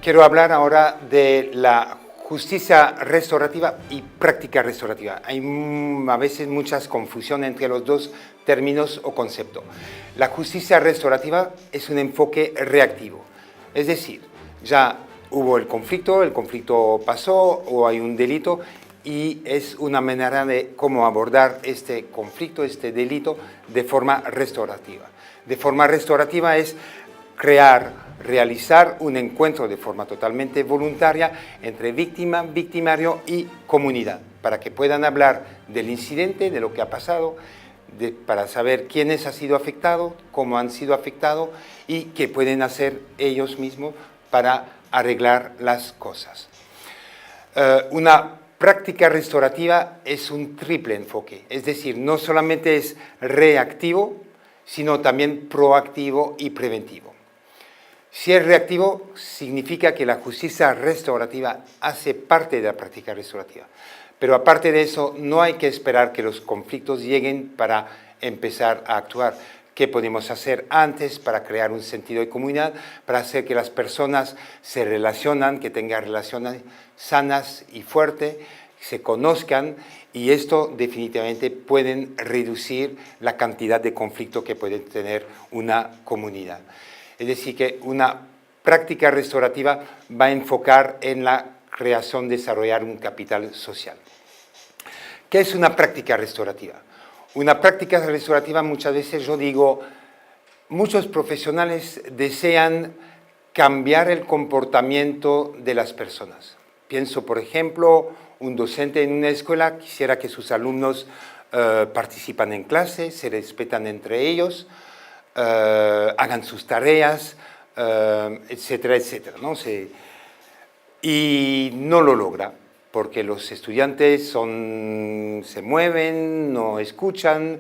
Quiero hablar ahora de la justicia restaurativa y práctica restaurativa. Hay a veces muchas confusión entre los dos términos o conceptos. La justicia restaurativa es un enfoque reactivo, es decir, ya hubo el conflicto pasó o hay un delito y es una manera de cómo abordar este conflicto, este delito de forma restaurativa. De forma restaurativa es realizar un encuentro de forma totalmente voluntaria entre víctima, victimario y comunidad, para que puedan hablar del incidente, de lo que ha pasado, para saber quiénes han sido afectados, cómo han sido afectados y qué pueden hacer ellos mismos para arreglar las cosas. Una práctica restaurativa es un triple enfoque, es decir, no solamente es reactivo, sino también proactivo y preventivo. Si es reactivo, significa que la justicia restaurativa hace parte de la práctica restaurativa. Pero aparte de eso, no hay que esperar que los conflictos lleguen para empezar a actuar. ¿Qué podemos hacer antes para crear un sentido de comunidad, para hacer que las personas se relacionan, que tengan relaciones sanas y fuertes, se conozcan, y esto definitivamente pueden reducir la cantidad de conflicto que puede tener una comunidad. Es decir, que una práctica restaurativa va a enfocar en la creación, desarrollar un capital social. ¿Qué es una práctica restaurativa? Una práctica restaurativa, muchas veces yo digo, muchos profesionales desean cambiar el comportamiento de las personas. Pienso, por ejemplo, un docente en una escuela quisiera que sus alumnos participan en clase, se respetan entre ellos, hagan sus tareas, etcétera, etcétera, ¿no? Y no lo logra, porque los estudiantes se mueven, no escuchan,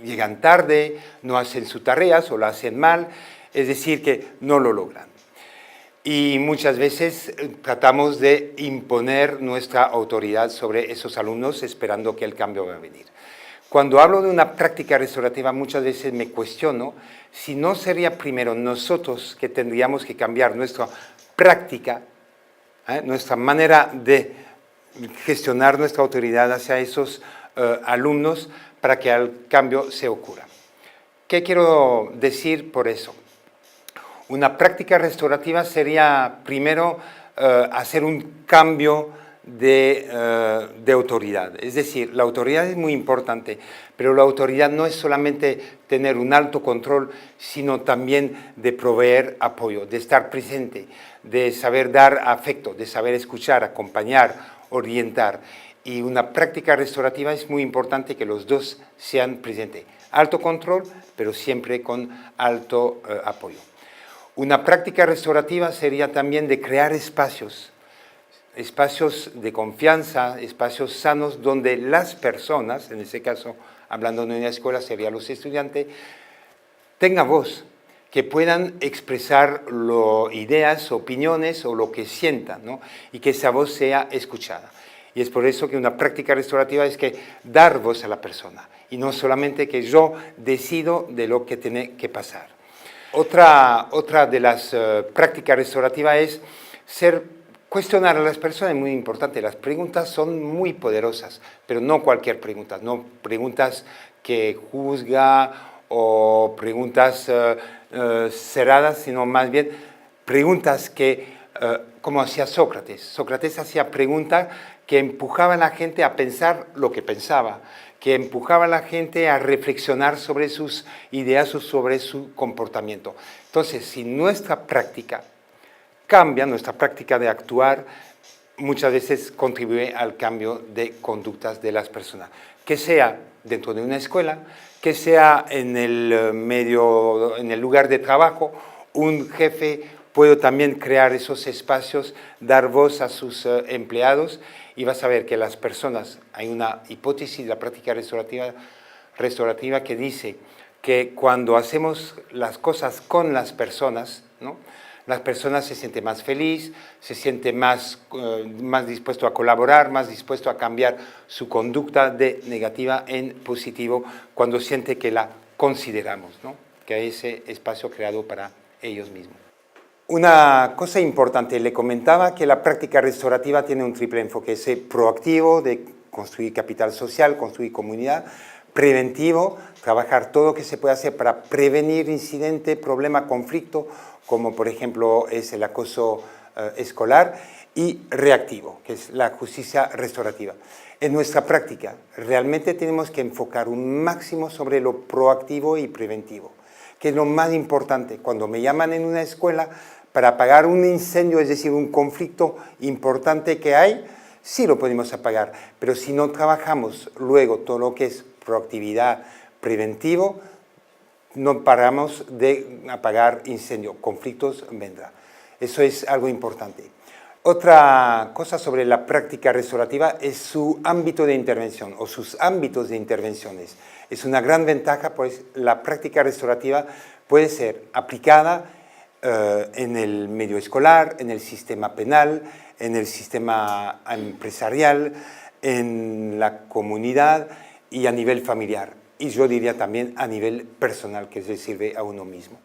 llegan tarde, no hacen sus tareas o lo hacen mal, es decir, que no lo logran. Y muchas veces tratamos de imponer nuestra autoridad sobre esos alumnos esperando que el cambio va a venir. Cuando hablo de una práctica restaurativa, muchas veces me cuestiono si no sería primero nosotros que tendríamos que cambiar nuestra práctica, nuestra manera de gestionar nuestra autoridad hacia esos alumnos para que el cambio se ocurra. ¿Qué quiero decir por eso? Una práctica restaurativa sería primero hacer un cambio de autoridad. Es decir, la autoridad es muy importante, pero la autoridad no es solamente tener un alto control, sino también de proveer apoyo, de estar presente, de saber dar afecto, de saber escuchar, acompañar, orientar. Y una práctica restaurativa es muy importante que los dos sean presentes. Alto control, pero siempre con alto apoyo. Una práctica restaurativa sería también de crear espacios de confianza, espacios sanos donde las personas, en este caso hablando de una escuela serían los estudiantes, tengan voz, que puedan expresar ideas, opiniones o lo que sientan, ¿no? Y que esa voz sea escuchada. Y es por eso que una práctica restaurativa es que dar voz a la persona y no solamente que yo decido de lo que tiene que pasar. Otra de las prácticas restaurativas es cuestionar a las personas, es muy importante. Las preguntas son muy poderosas, pero no cualquier pregunta, no preguntas que juzga o preguntas cerradas, sino más bien preguntas que, como hacía Sócrates. Sócrates hacía preguntas que empujaban a la gente a pensar lo que pensaba, que empujaba a la gente a reflexionar sobre sus ideas o sobre su comportamiento. Entonces, si nuestra práctica cambia, nuestra práctica de actuar, muchas veces contribuye al cambio de conductas de las personas. Que sea dentro de una escuela, que sea en el lugar de trabajo, un jefe puede también crear esos espacios, dar voz a sus empleados, y vas a ver que las personas, hay una hipótesis de la práctica restaurativa que dice que cuando hacemos las cosas con las personas, ¿no?, las personas se sienten más felices, se sienten más dispuestos a colaborar, más dispuestos a cambiar su conducta de negativa en positivo cuando siente que la consideramos, ¿no?, que hay ese espacio creado para ellos mismos. Una cosa importante, le comentaba que la práctica restaurativa tiene un triple enfoque, es proactivo, de construir capital social, construir comunidad, preventivo, trabajar todo lo que se puede hacer para prevenir incidente, problema, conflicto, como por ejemplo es el acoso escolar, y reactivo, que es la justicia restaurativa. En nuestra práctica realmente tenemos que enfocar un máximo sobre lo proactivo y preventivo, que es lo más importante. Cuando me llaman en una escuela para apagar un incendio, es decir, un conflicto importante que hay, sí lo podemos apagar, pero si no trabajamos luego todo lo que es proactividad, preventivo, no paramos de apagar incendios, conflictos vendrán. Eso es algo importante. Otra cosa sobre la práctica restaurativa es su ámbito de intervención o sus ámbitos de intervenciones. Es una gran ventaja, pues la práctica restaurativa puede ser aplicada en el medio escolar, en el sistema penal, en el sistema empresarial, en la comunidad y a nivel familiar. Y yo diría también a nivel personal, que se sirve a uno mismo.